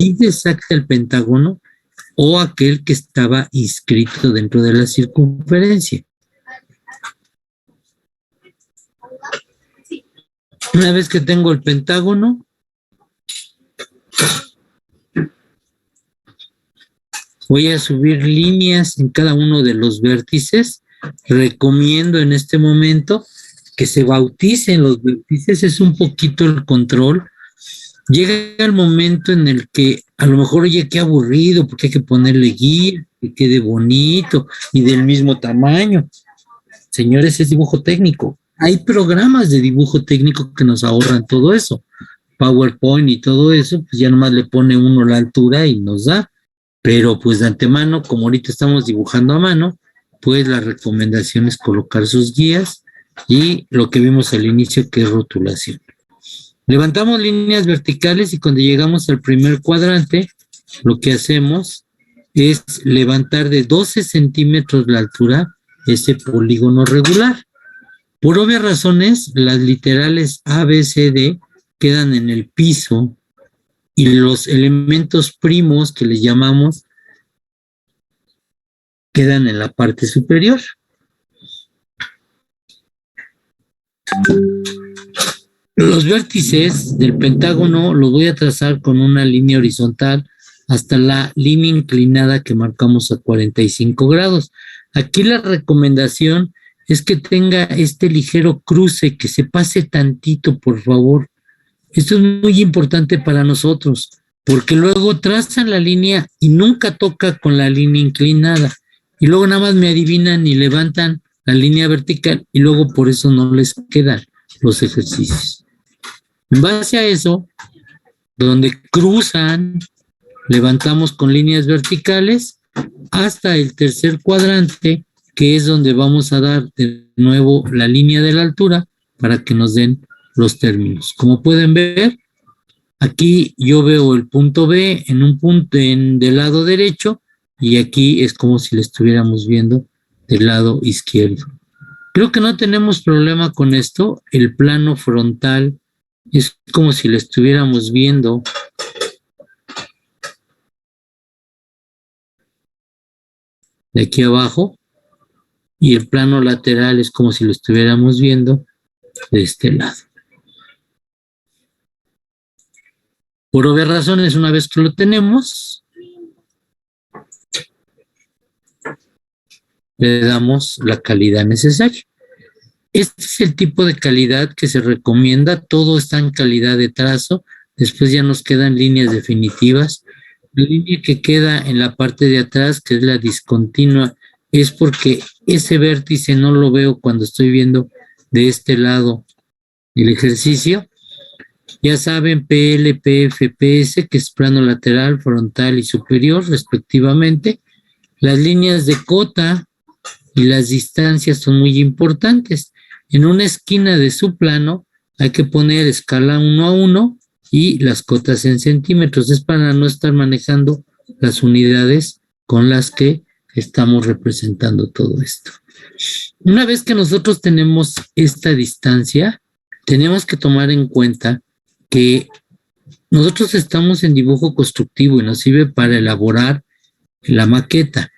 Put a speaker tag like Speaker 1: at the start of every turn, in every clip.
Speaker 1: ahí se saca el pentágono o aquel que estaba inscrito dentro de la circunferencia. Una vez que tengo el pentágono, voy a subir líneas en cada uno de los vértices. Recomiendo en este momento que se bauticen los vértices, es un poquito el control. Llega el momento en el que a lo mejor, oye, qué aburrido, porque hay que ponerle guía, que quede bonito y del mismo tamaño. Señores, es dibujo técnico. Hay programas de dibujo técnico que nos ahorran todo eso. PowerPoint y todo eso, pues ya nomás le pone uno la altura y nos da. Pero pues de antemano, como ahorita estamos dibujando a mano, pues la recomendación es colocar sus guías y lo que vimos al inicio, que es rotulación. Levantamos líneas verticales y cuando llegamos al primer cuadrante, lo que hacemos es levantar de 12 centímetros la altura ese polígono regular. Por obvias razones, las literales A, B, C, D quedan en el piso y los elementos primos que les llamamos quedan en la parte superior. Los vértices del pentágono los voy a trazar con una línea horizontal hasta la línea inclinada que marcamos a 45 grados. Aquí la recomendación es que tenga este ligero cruce, que se pase tantito, por favor. Esto es muy importante para nosotros, porque luego trazan la línea y nunca toca con la línea inclinada. Y luego nada más me adivinan y levantan la línea vertical y luego por eso no les quedan los ejercicios. En base a eso, donde cruzan, levantamos con líneas verticales hasta el tercer cuadrante, que es donde vamos a dar de nuevo la línea de la altura para que nos den los términos. Como pueden ver, aquí yo veo el punto B en un punto del lado derecho y aquí es como si lo estuviéramos viendo del lado izquierdo. Creo que no tenemos problema con esto. El plano frontal es como si lo estuviéramos viendo de aquí abajo y el plano lateral es como si lo estuviéramos viendo de este lado. Por obvias razones, una vez que lo tenemos, le damos la calidad necesaria. Este es el tipo de calidad que se recomienda. Todo está en calidad de trazo. Después ya nos quedan líneas definitivas. La línea que queda en la parte de atrás, que es la discontinua, es porque ese vértice no lo veo cuando estoy viendo de este lado el ejercicio. Ya saben, PL, PF, PS, que es plano lateral, frontal y superior, respectivamente. Las líneas de cota y las distancias son muy importantes. En una esquina de su plano hay que poner escala 1 a 1 y las cotas en centímetros. Es para no estar manejando las unidades con las que estamos representando todo esto. Una vez que nosotros tenemos esta distancia, tenemos que tomar en cuenta que nosotros estamos en dibujo constructivo y nos sirve para elaborar la maqueta.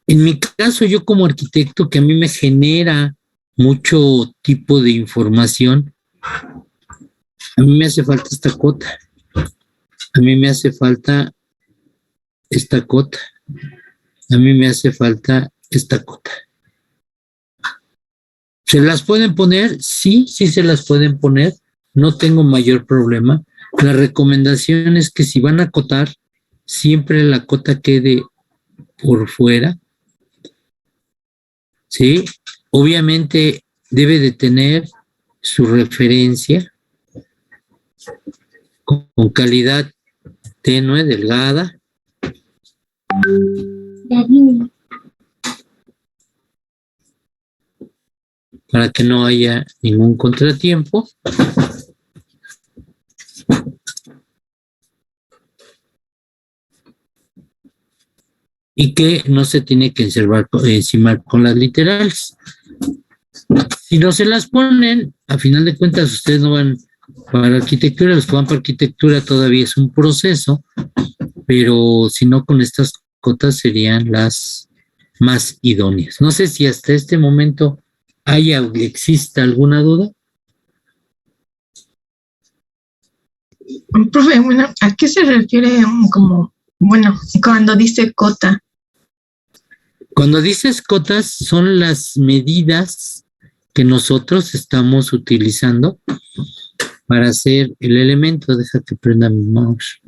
Speaker 1: En mi caso, yo como arquitecto, que a mí me genera mucho tipo de información, a mí me hace falta esta cota, a mí me hace falta esta cota, a mí me hace falta esta cota. ¿Se las pueden poner? Sí, sí se las pueden poner, no tengo mayor problema. La recomendación es que si van a acotar, siempre la cota quede por fuera, ¿sí? Obviamente debe de tener su referencia con calidad tenue, delgada. Para que no haya ningún contratiempo. Y que no se tiene que encimar con las literales. Si no se las ponen, a final de cuentas ustedes no van Para arquitectura, los que van para arquitectura todavía es un proceso, pero si no, con estas cotas serían las más idóneas. No sé si hasta este momento haya o exista alguna duda.
Speaker 2: Profe, bueno, ¿a qué se refiere como, bueno, cuando dice cota?
Speaker 1: Cuando dices cotas, son las medidas que nosotros estamos utilizando para hacer el elemento. Deja que prenda mi mouse.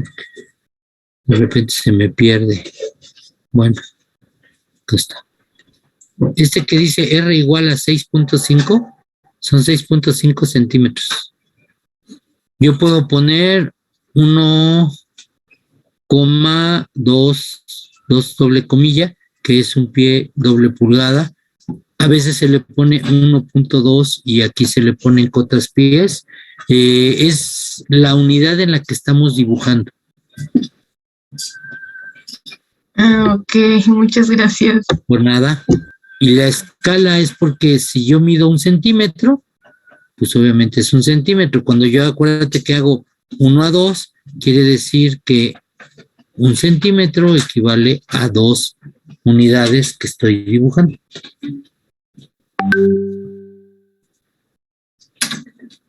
Speaker 1: De repente se me pierde. Bueno, aquí está. Este que dice R igual a 6.5 son 6.5 centímetros. Yo puedo poner 1,2 doble comilla, que es un pie doble pulgada. A veces se le pone 1.2 y aquí se le ponen cotas pies. Es la unidad en la que estamos dibujando.
Speaker 2: Ok, muchas gracias.
Speaker 1: Por nada. Y la escala es porque si yo mido 1 centímetro, pues obviamente es 1 centímetro. Cuando yo, acuérdate que hago 1:2, quiere decir que 1 centímetro equivale a 2 unidades que estoy dibujando.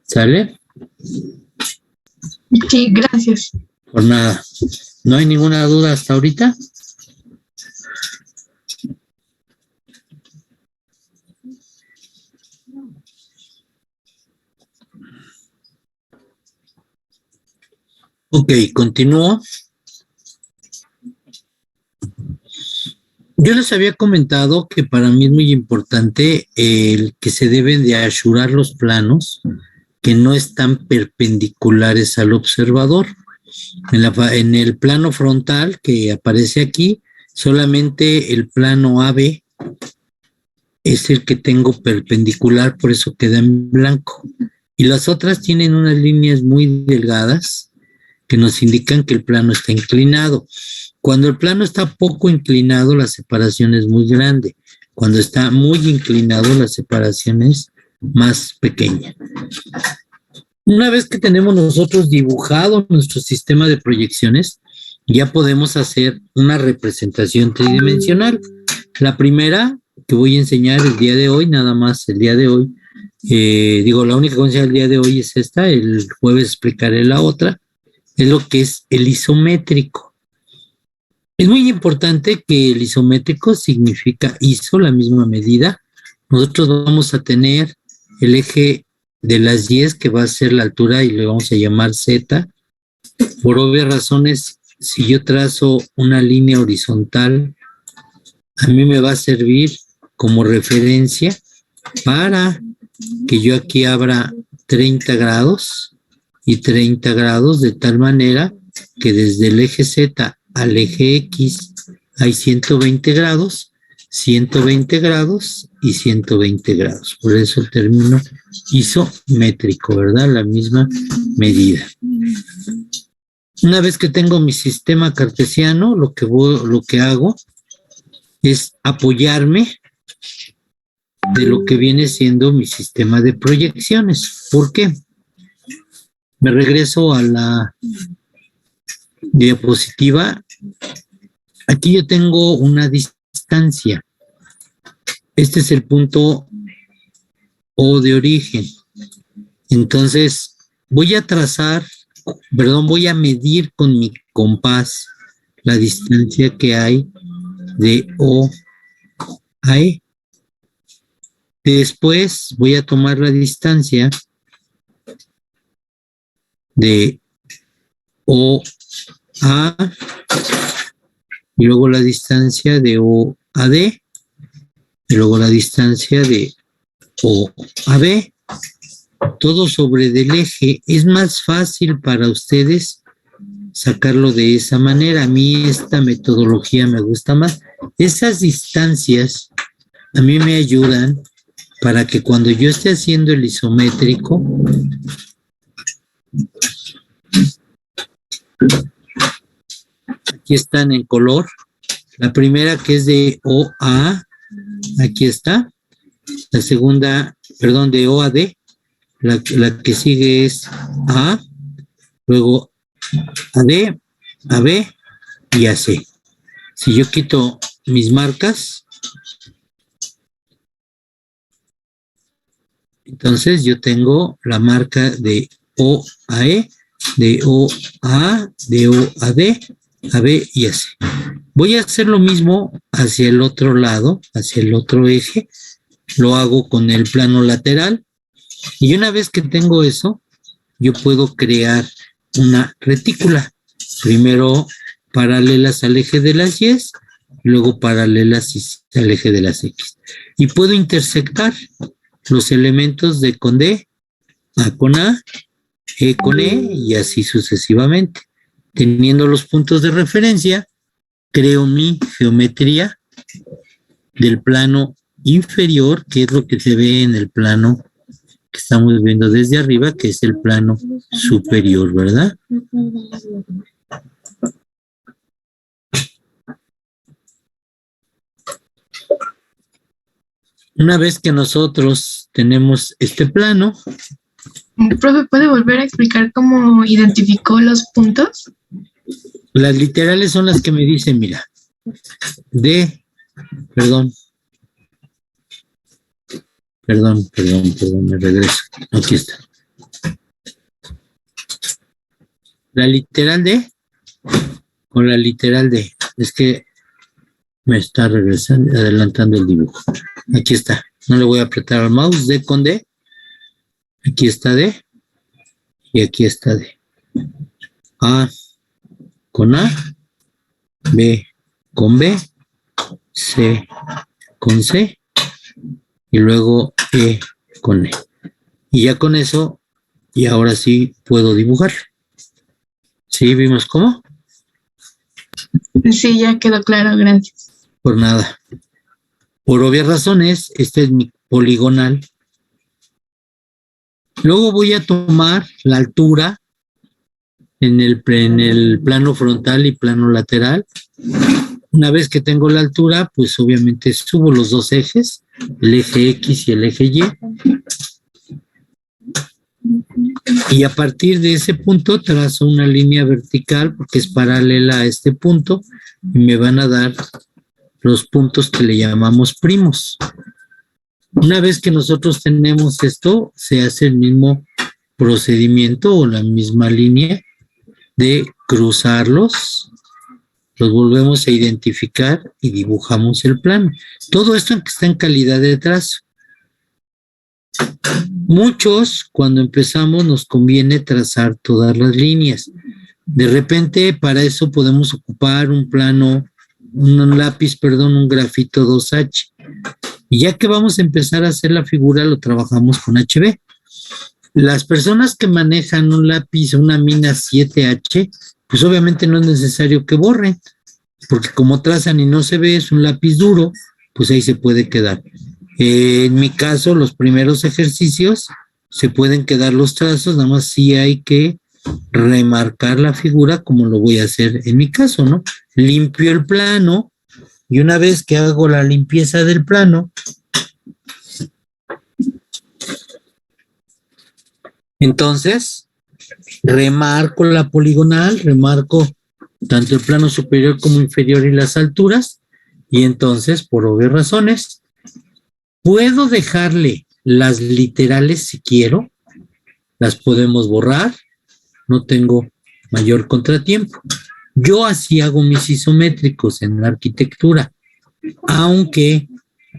Speaker 1: ¿Sale?
Speaker 2: Sí, gracias.
Speaker 1: Por nada. ¿No hay ninguna duda hasta ahorita? Ok, continúo. Yo les había comentado que para mí es muy importante el que se deben de achurar los planos que no están perpendiculares al observador. En el plano frontal que aparece aquí, solamente el plano AB es el que tengo perpendicular, por eso queda en blanco. Y las otras tienen unas líneas muy delgadas que nos indican que el plano está inclinado. Cuando el plano está poco inclinado, la separación es muy grande. Cuando está muy inclinado, la separación es más pequeña. Una vez que tenemos nosotros dibujado nuestro sistema de proyecciones, ya podemos hacer una representación tridimensional. La primera que voy a enseñar el día de hoy, nada más el día de hoy, la única que voy a enseñar el día de hoy es esta, el jueves explicaré la otra, es lo que es el isométrico. Es muy importante que el isométrico significa iso, la misma medida. Nosotros vamos a tener el eje de las 10, que va a ser la altura, y le vamos a llamar Z. Por obvias razones, si yo trazo una línea horizontal, a mí me va a servir como referencia para que yo aquí abra 30 grados y 30 grados, de tal manera que desde el eje Z al eje X hay 120 grados, 120 grados y 120 grados. Por eso el término isométrico, ¿verdad? La misma medida. Una vez que tengo mi sistema cartesiano, lo que hago es apoyarme de lo que viene siendo mi sistema de proyecciones. ¿Por qué? Me regreso a la diapositiva. Aquí yo tengo una distancia. Este es el punto O de origen. Entonces, voy a medir con mi compás la distancia que hay de O a E. Después voy a tomar la distancia de O a, y luego la distancia de O a D, y luego la distancia de O a B, todo sobre del eje. Es más fácil para ustedes sacarlo de esa manera. A mí esta metodología me gusta más. Esas distancias a mí me ayudan para que cuando yo esté haciendo el isométrico, aquí están en color. La primera, que es de O a, aquí está. La segunda, perdón, de O a D. La que sigue es A, luego AD, AB y AC. Si yo quito mis marcas, entonces yo tengo la marca de OAE, de OA, de OAD, AB y AC. Voy a hacer lo mismo hacia el otro lado, hacia el otro eje. Lo hago con el plano lateral. Y una vez que tengo eso, yo puedo crear una retícula. Primero paralelas al eje de las Y, luego paralelas al eje de las X. Y puedo intersectar los elementos de con D, A con A, E con E y así sucesivamente. Teniendo los puntos de referencia, creo mi geometría del plano inferior, que es lo que se ve en el plano que estamos viendo desde arriba, que es el plano superior, ¿verdad? Una vez que nosotros tenemos este plano,
Speaker 2: Profe, ¿puede volver a explicar cómo identificó los puntos?
Speaker 1: las literales son las que me dicen, mira, perdón, me regreso. Aquí está. La literal D con la literal D. Es que me está regresando, adelantando el dibujo. Aquí está. No le voy a apretar al mouse. D con D. Aquí está D. Y aquí está D. A con A. B con B. C con C. Y luego E con E. Y ya con eso, y ahora sí puedo dibujar. ¿Sí vimos cómo?
Speaker 2: Sí, ya quedó claro, gracias.
Speaker 1: Por nada. Por obvias razones, este es mi poligonal. Luego voy a tomar la altura en el plano frontal y plano lateral. Una vez que tengo la altura, pues obviamente subo los dos ejes, el eje X y el eje Y. Y a partir de ese punto trazo una línea vertical porque es paralela a este punto y me van a dar los puntos que le llamamos primos. Una vez que nosotros tenemos esto, se hace el mismo procedimiento o la misma línea de cruzarlos, los volvemos a identificar y dibujamos el plano. Todo esto está en calidad de trazo. Muchos, cuando empezamos, nos conviene trazar todas las líneas. De repente, para eso podemos ocupar un grafito 2H. Y ya que vamos a empezar a hacer la figura, lo trabajamos con HB. Las personas que manejan un lápiz, una mina 7H, pues obviamente no es necesario que borren, porque como trazan y no se ve, es un lápiz duro, pues ahí se puede quedar. En mi caso, los primeros ejercicios se pueden quedar los trazos, nada más sí hay que remarcar la figura como lo voy a hacer en mi caso, ¿no? Limpio el plano y una vez que hago la limpieza del plano, entonces remarco la poligonal, remarco tanto el plano superior como inferior y las alturas, y entonces, por obvias razones, puedo dejarle las literales si quiero, las podemos borrar, no tengo mayor contratiempo. Yo así hago mis isométricos en la arquitectura, aunque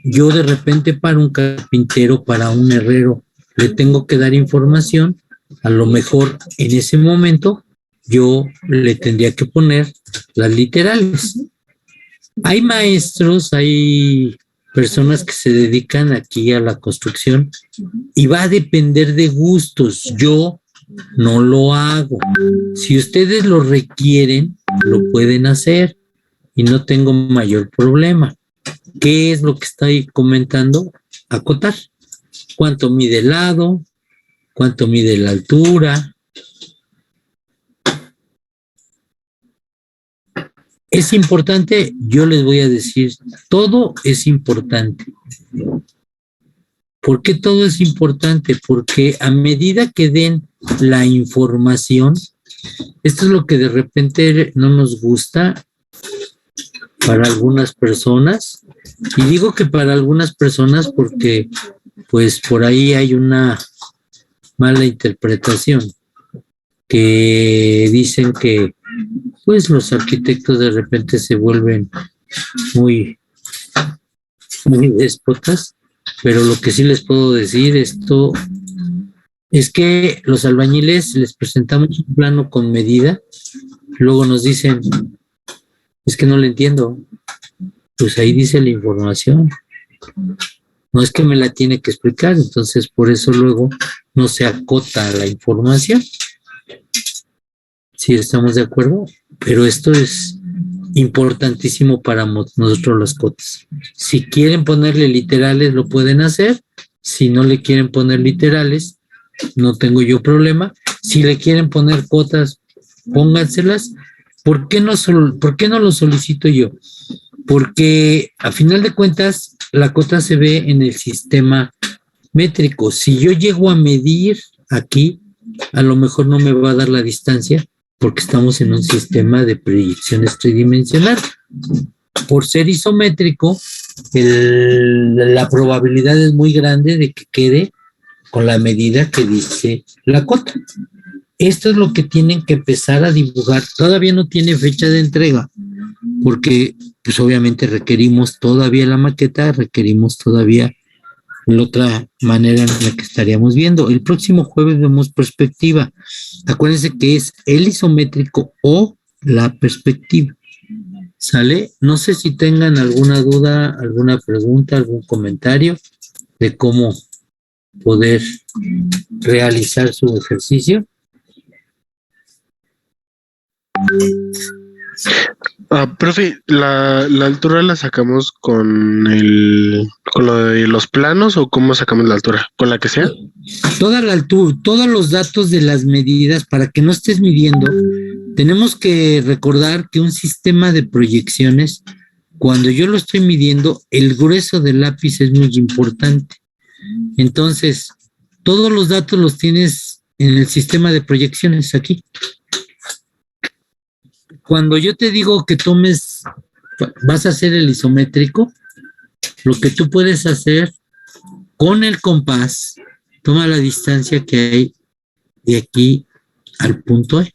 Speaker 1: yo de repente para un carpintero, para un herrero, le tengo que dar información, a lo mejor en ese momento yo le tendría que poner las literales. Hay maestros, hay personas que se dedican aquí a la construcción y va a depender de gustos. Yo no lo hago. Si ustedes lo requieren, lo pueden hacer y no tengo mayor problema. ¿Qué es lo que estoy comentando? Acotar. ¿Cuánto mide el lado? ¿Cuánto mide la altura? ¿Es importante? Yo les voy a decir, todo es importante. ¿Por qué todo es importante? Porque a medida que den la información, esto es lo que de repente no nos gusta para algunas personas. Y digo que para algunas personas porque pues por ahí hay una mala interpretación que dicen que pues los arquitectos de repente se vuelven muy, muy déspotas, pero lo que sí les puedo decir esto es que los albañiles les presentamos un plano con medida, luego nos dicen, es que no le entiendo, pues ahí dice la información, no es que me la tiene que explicar, entonces por eso luego no se acota la información. Sí, estamos de acuerdo, pero esto es importantísimo para nosotros las cotas. Si quieren ponerle literales, lo pueden hacer. Si no le quieren poner literales, no tengo yo problema. Si le quieren poner cotas, pónganselas. ¿Por qué no lo solicito yo? Porque a final de cuentas, la cota se ve en el sistema métrico. Si yo llego a medir aquí, a lo mejor no me va a dar la distancia, porque estamos en un sistema de proyecciones tridimensional. Por ser isométrico, la probabilidad es muy grande de que quede con la medida que dice la cota. Esto es lo que tienen que empezar a dibujar. Todavía no tiene fecha de entrega, porque pues obviamente requerimos todavía la maqueta, requerimos todavía la otra manera en la que estaríamos viendo. El próximo jueves vemos perspectiva. Acuérdense que es el isométrico o la perspectiva. ¿Sale? No sé si tengan alguna duda, alguna pregunta, algún comentario de cómo poder realizar su ejercicio.
Speaker 3: Profe, ¿la altura la sacamos con lo de los planos o cómo sacamos la altura? ¿Con la que sea?
Speaker 1: Toda la altura, todos los datos de las medidas, para que no estés midiendo, tenemos que recordar que un sistema de proyecciones, cuando yo lo estoy midiendo, el grueso del lápiz es muy importante. Entonces, todos los datos los tienes en el sistema de proyecciones aquí. Cuando yo te digo que vas a hacer el isométrico, lo que tú puedes hacer con el compás, toma la distancia que hay de aquí al punto E.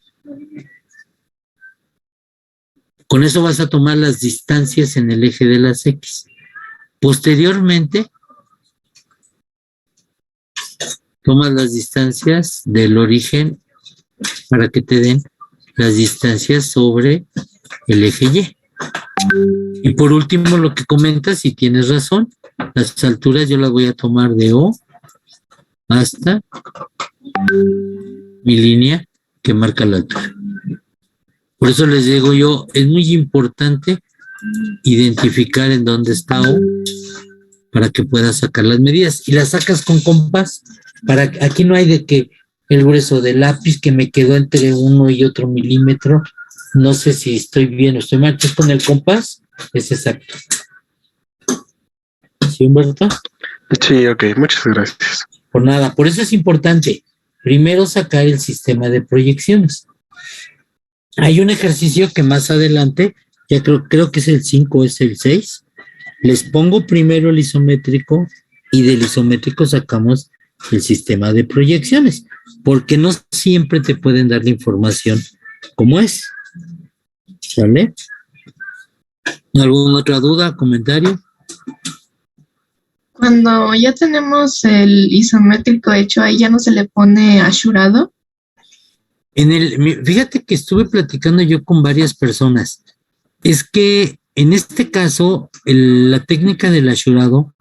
Speaker 1: Con eso vas a tomar las distancias en el eje de las X. Posteriormente, tomas las distancias del origen para que te den las distancias sobre el eje Y. Y por último, lo que comentas, si tienes razón, las alturas yo las voy a tomar de O hasta mi línea que marca la altura. Por eso les digo yo, es muy importante identificar en dónde está O para que puedas sacar las medidas. Y las sacas con compás. Aquí no hay de que el grueso del lápiz que me quedó entre 1 y otro milímetro. No sé si estoy bien o estoy mal. Entonces con el compás es exacto. ¿Sí, Humberto?
Speaker 3: Sí, ok. Muchas gracias.
Speaker 1: Por nada. Por eso es importante primero sacar el sistema de proyecciones. Hay un ejercicio que más adelante, ya creo que es el 5 o es el 6. Les pongo primero el isométrico y del isométrico sacamos el sistema de proyecciones, porque no siempre te pueden dar la información como es. ¿Sale? ¿Alguna otra duda, comentario?
Speaker 2: Cuando ya tenemos el isométrico hecho, ahí ya no se le pone asurado.
Speaker 1: Fíjate que estuve platicando yo con varias personas. Es que en este caso, la técnica del asurado,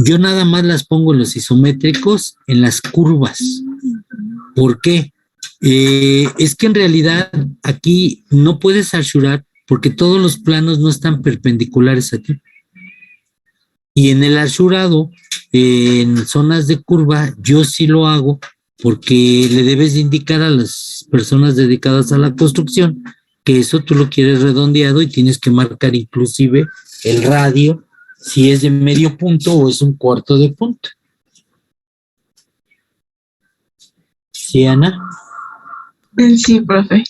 Speaker 1: yo nada más las pongo en los isométricos, en las curvas. ¿Por qué? Es que en realidad aquí no puedes asurar porque todos los planos no están perpendiculares aquí. Y en el asurado, en zonas de curva, yo sí lo hago porque le debes de indicar a las personas dedicadas a la construcción que eso tú lo quieres redondeado y tienes que marcar inclusive el radio, si es de medio punto o es un cuarto de punto. ¿Sí, Ana?
Speaker 2: Sí, profe.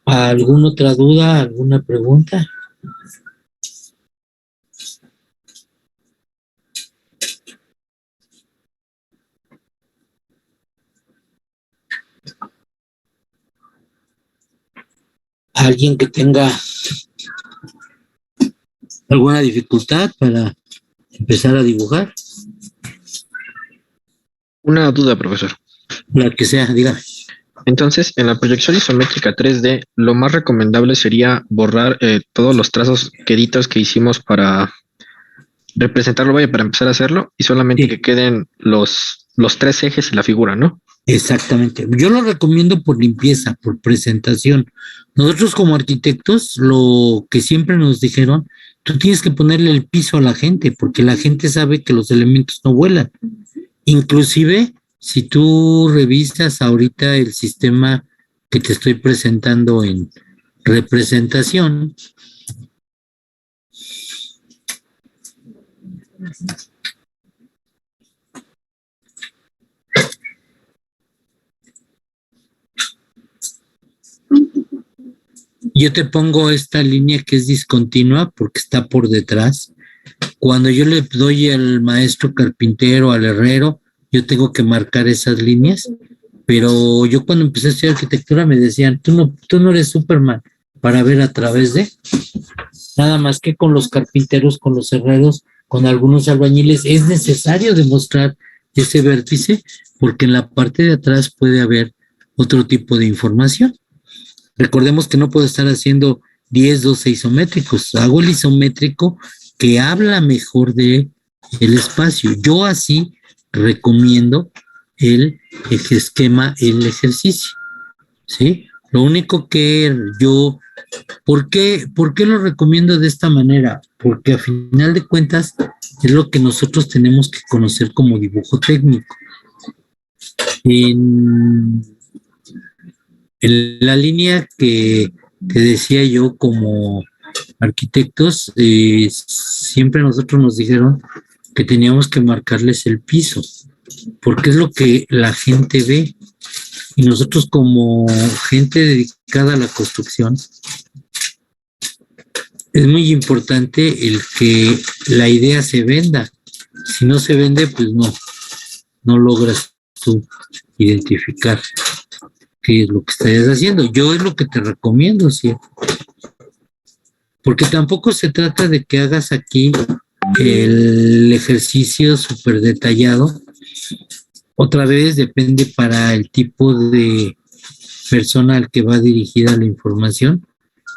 Speaker 1: ¿Alguna otra duda? ¿Alguna pregunta? ¿Alguien que tenga alguna dificultad para empezar a dibujar?
Speaker 4: Una duda, profesor.
Speaker 1: La que sea, dígame.
Speaker 4: Entonces, en la proyección isométrica 3D, lo más recomendable sería borrar todos los trazos queditos que hicimos para representarlo, vaya, para empezar a hacerlo, y solamente
Speaker 1: Sí.
Speaker 4: que queden los tres ejes y la figura, ¿no?
Speaker 1: Exactamente. Yo lo recomiendo por limpieza, por presentación. Nosotros como arquitectos, lo que siempre nos dijeron, tú tienes que ponerle el piso a la gente, porque la gente sabe que los elementos no vuelan. Inclusive, si tú revisas ahorita el sistema que te estoy presentando en representación, yo te pongo esta línea que es discontinua porque está por detrás. Cuando yo le doy al maestro carpintero, al herrero, yo tengo que marcar esas líneas, pero yo cuando empecé a estudiar arquitectura me decían, tú no eres Superman para ver a través de, nada más que con los carpinteros, con los herreros, con algunos albañiles, es necesario demostrar ese vértice porque en la parte de atrás puede haber otro tipo de información. Recordemos que no puedo estar haciendo 10, 12 isométricos, hago el isométrico que habla mejor de el espacio. Yo así recomiendo el esquema, el ejercicio, ¿sí? Lo único que yo, ¿por qué lo recomiendo de esta manera? Porque a final de cuentas es lo que nosotros tenemos que conocer como dibujo técnico. En la línea que te decía yo como arquitectos, siempre nosotros nos dijeron que teníamos que marcarles el piso, porque es lo que la gente ve. Y nosotros como gente dedicada a la construcción, es muy importante el que la idea se venda. Si no se vende, pues no logras tú identificar qué es lo que estás haciendo. Yo es lo que te recomiendo, ¿sí? Porque tampoco se trata de que hagas aquí el ejercicio súper detallado. Otra vez depende para el tipo de persona al que va dirigida la información.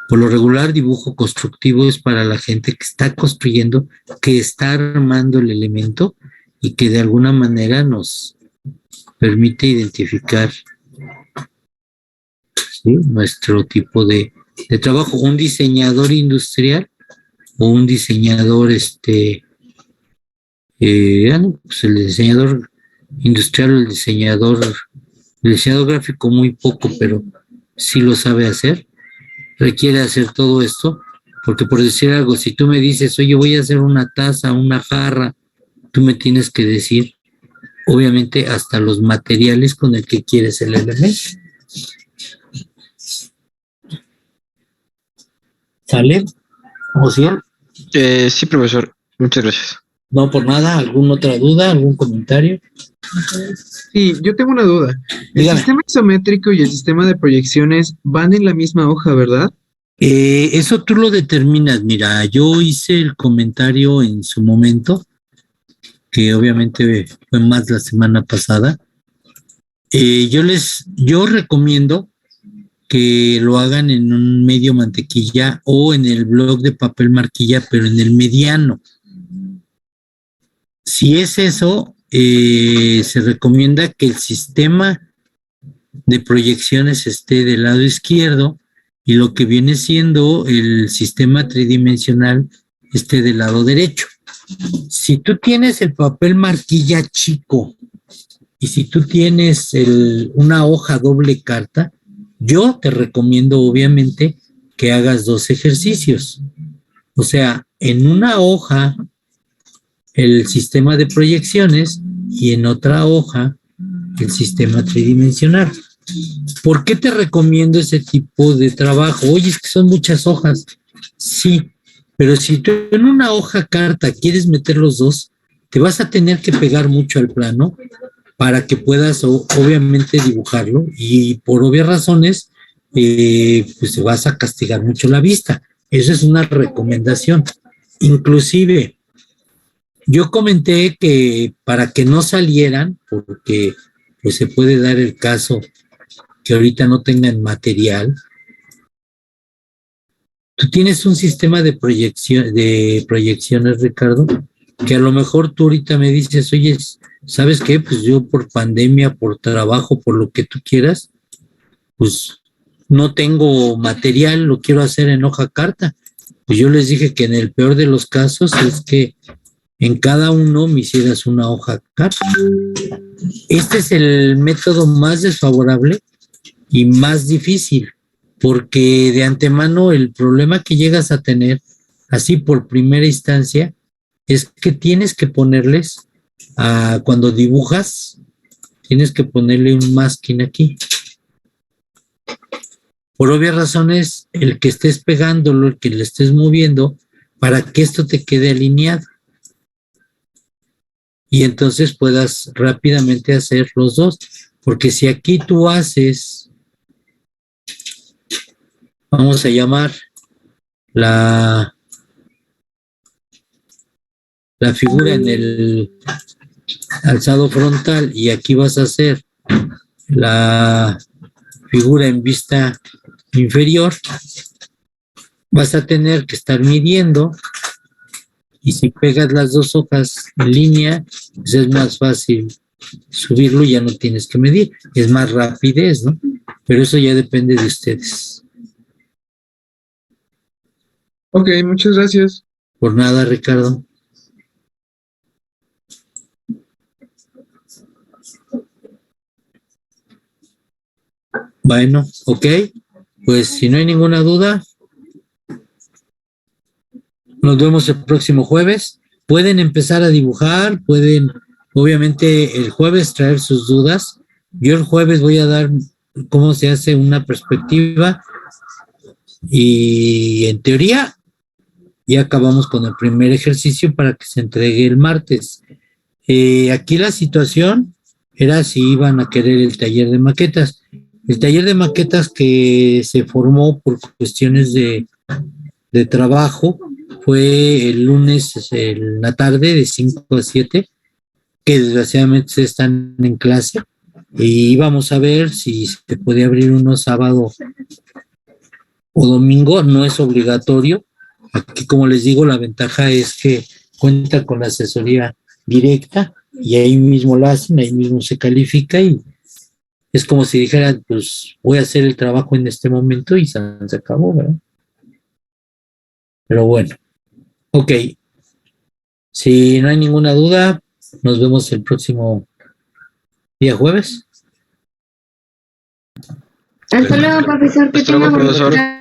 Speaker 1: Por lo regular, dibujo constructivo es para la gente que está construyendo, que está armando el elemento y que de alguna manera nos permite identificar, ¿sí?, nuestro tipo de trabajo. Un diseñador industrial o un diseñador, pues el diseñador industrial o el diseñador gráfico muy poco, pero sí lo sabe hacer, requiere hacer todo esto, porque por decir algo, si tú me dices, oye, voy a hacer una taza, una jarra, tú me tienes que decir, obviamente, hasta los materiales con el que quieres el elemento. ¿Sale? ¿Josiel?
Speaker 4: Sí, profesor. Muchas gracias.
Speaker 1: No, por nada. ¿Alguna otra duda? ¿Algún comentario?
Speaker 5: Sí, yo tengo una duda. El
Speaker 1: Dígame.
Speaker 5: sistema isométrico y el sistema de proyecciones van en la misma hoja, ¿verdad?
Speaker 1: Eso tú lo determinas. Mira, yo hice el comentario en su momento, que obviamente fue más la semana pasada. Yo recomiendo que lo hagan en un medio mantequilla o en el blog de papel marquilla, pero en el mediano. Si es eso, se recomienda que el sistema de proyecciones esté del lado izquierdo y lo que viene siendo el sistema tridimensional esté del lado derecho. Si tú tienes el papel marquilla chico y si tú tienes una hoja doble carta, yo te recomiendo obviamente que hagas 2 ejercicios. O sea, en una hoja, el sistema de proyecciones, y en otra hoja el sistema tridimensional. ¿Por qué te recomiendo ese tipo de trabajo? Oye, es que son muchas hojas. Sí, pero si tú en una hoja carta quieres meter los dos, te vas a tener que pegar mucho al plano para que puedas obviamente dibujarlo y por obvias razones, pues te vas a castigar mucho la vista. Esa es una recomendación. Inclusive, yo comenté que para que no salieran, porque pues se puede dar el caso que ahorita no tengan material, tú tienes un sistema de proyecciones, Ricardo, que a lo mejor tú ahorita me dices, oye, ¿sabes qué? Pues yo por pandemia, por trabajo, por lo que tú quieras, pues no tengo material, lo quiero hacer en hoja carta. Pues yo les dije que en el peor de los casos es que en cada uno me hicieras una hoja carta. Este es el método más desfavorable y más difícil, porque de antemano el problema que llegas a tener, así por primera instancia, es que tienes que ponerles, cuando dibujas, tienes que ponerle un masking aquí. Por obvias razones, el que estés pegándolo, el que le estés moviendo, para que esto te quede alineado. Y entonces puedas rápidamente hacer los dos. Porque si aquí tú haces, vamos a llamar la figura en el alzado frontal y aquí vas a hacer la figura en vista inferior, vas a tener que estar midiendo y si pegas las dos hojas en línea, pues es más fácil subirlo y ya no tienes que medir, es más rapidez, ¿no? Pero eso ya depende de ustedes.
Speaker 5: Ok, muchas gracias.
Speaker 1: Por nada, Ricardo. Bueno, ok, pues si no hay ninguna duda, nos vemos el próximo jueves. Pueden empezar a dibujar, pueden, obviamente, el jueves traer sus dudas. Yo el jueves voy a dar cómo se hace una perspectiva y en teoría ya acabamos con el primer ejercicio para que se entregue el martes. Aquí la situación era si iban a querer el taller de maquetas. El taller de maquetas que se formó por cuestiones de trabajo fue el lunes en la tarde de 5 a 7, que desgraciadamente están en clase. Y íbamos a ver si se puede abrir uno sábado o domingo, no es obligatorio. Aquí, como les digo, la ventaja es que cuenta con la asesoría directa y ahí mismo la hacen, ahí mismo se califica y es como si dijeran, pues voy a hacer el trabajo en este momento y se acabó, ¿verdad? Pero bueno, ok. Si no hay ninguna duda, nos vemos el próximo día jueves.
Speaker 6: Hasta luego, profesor. Que
Speaker 4: Hasta luego,
Speaker 6: tenga
Speaker 4: profesor.
Speaker 6: bonita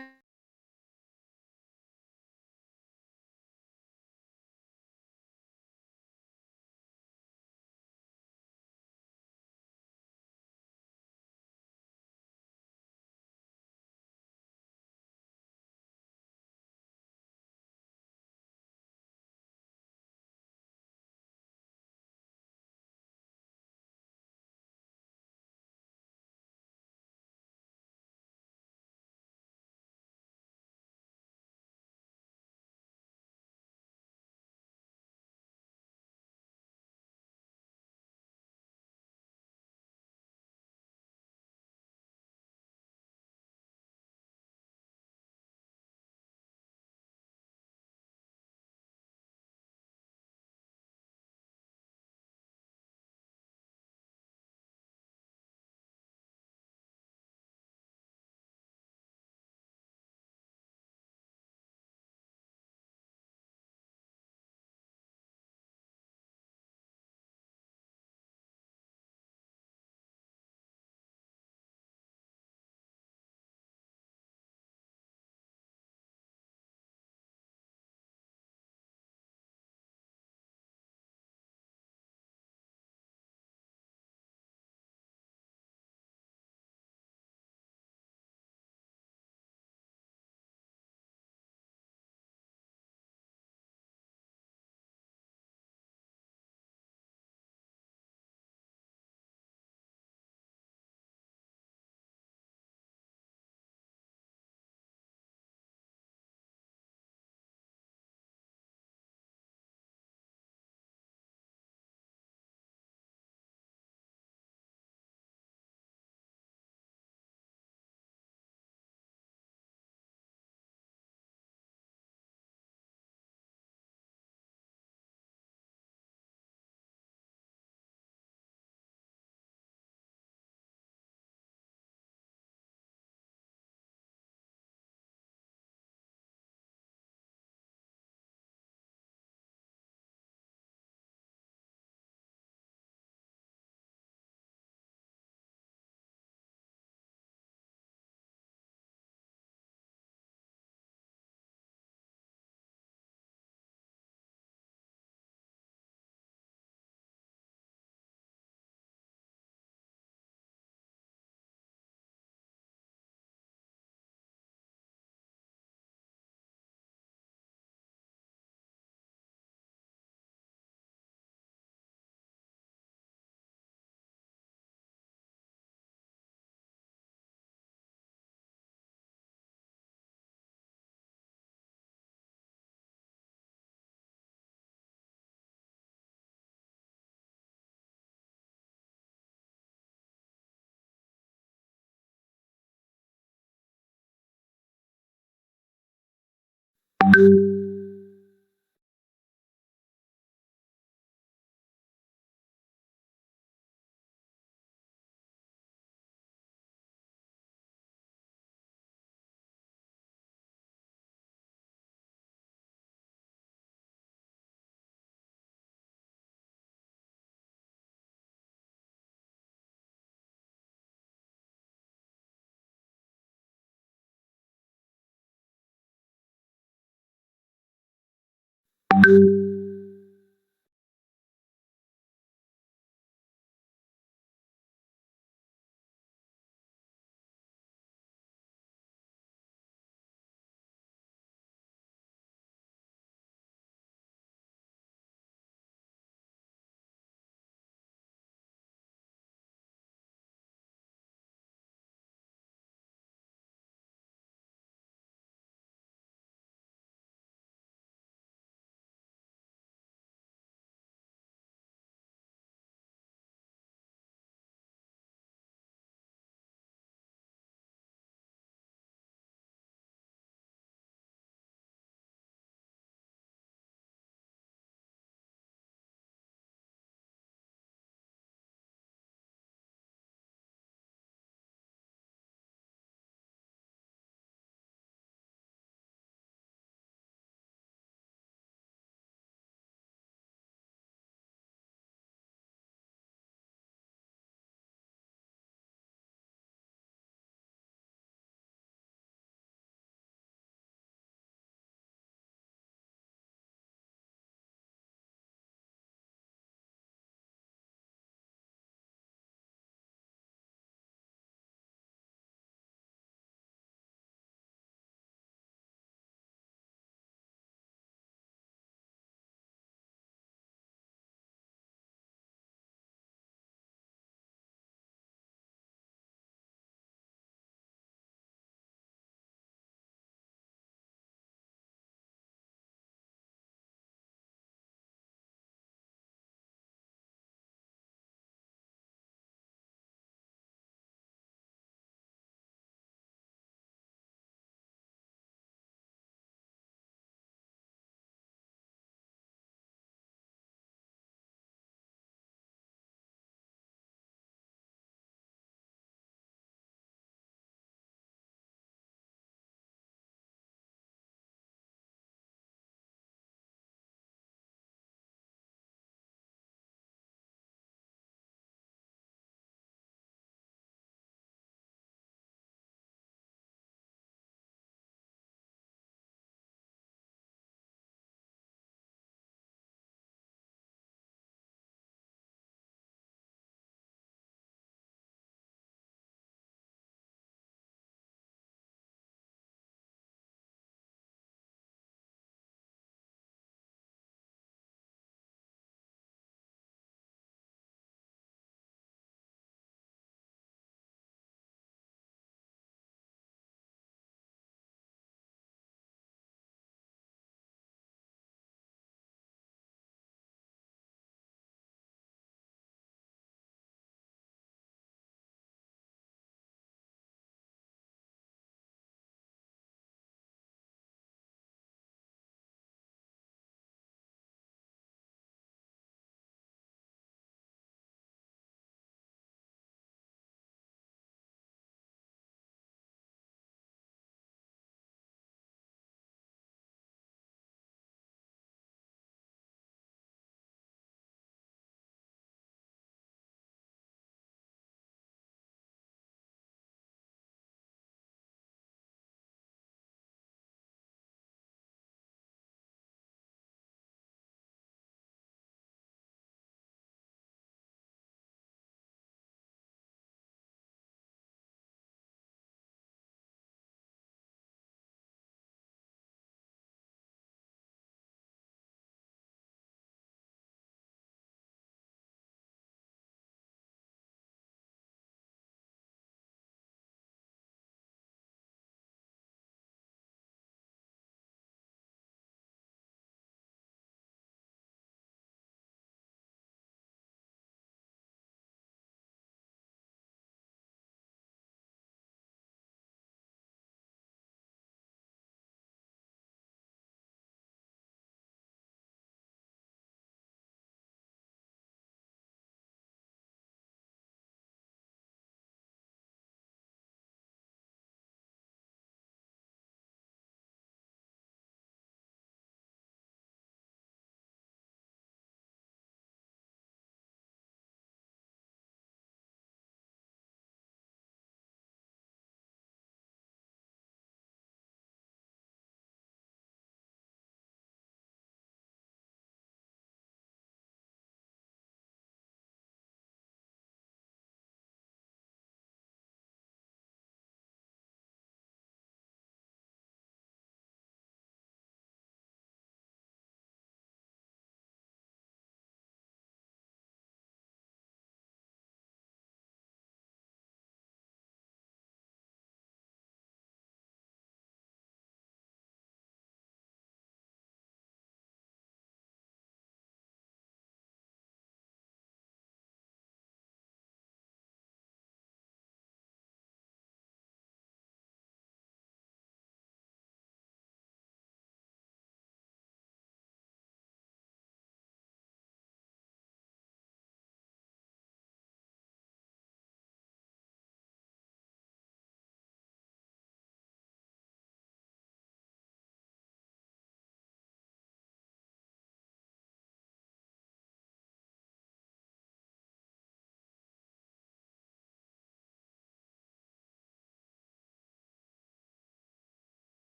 Speaker 6: luego.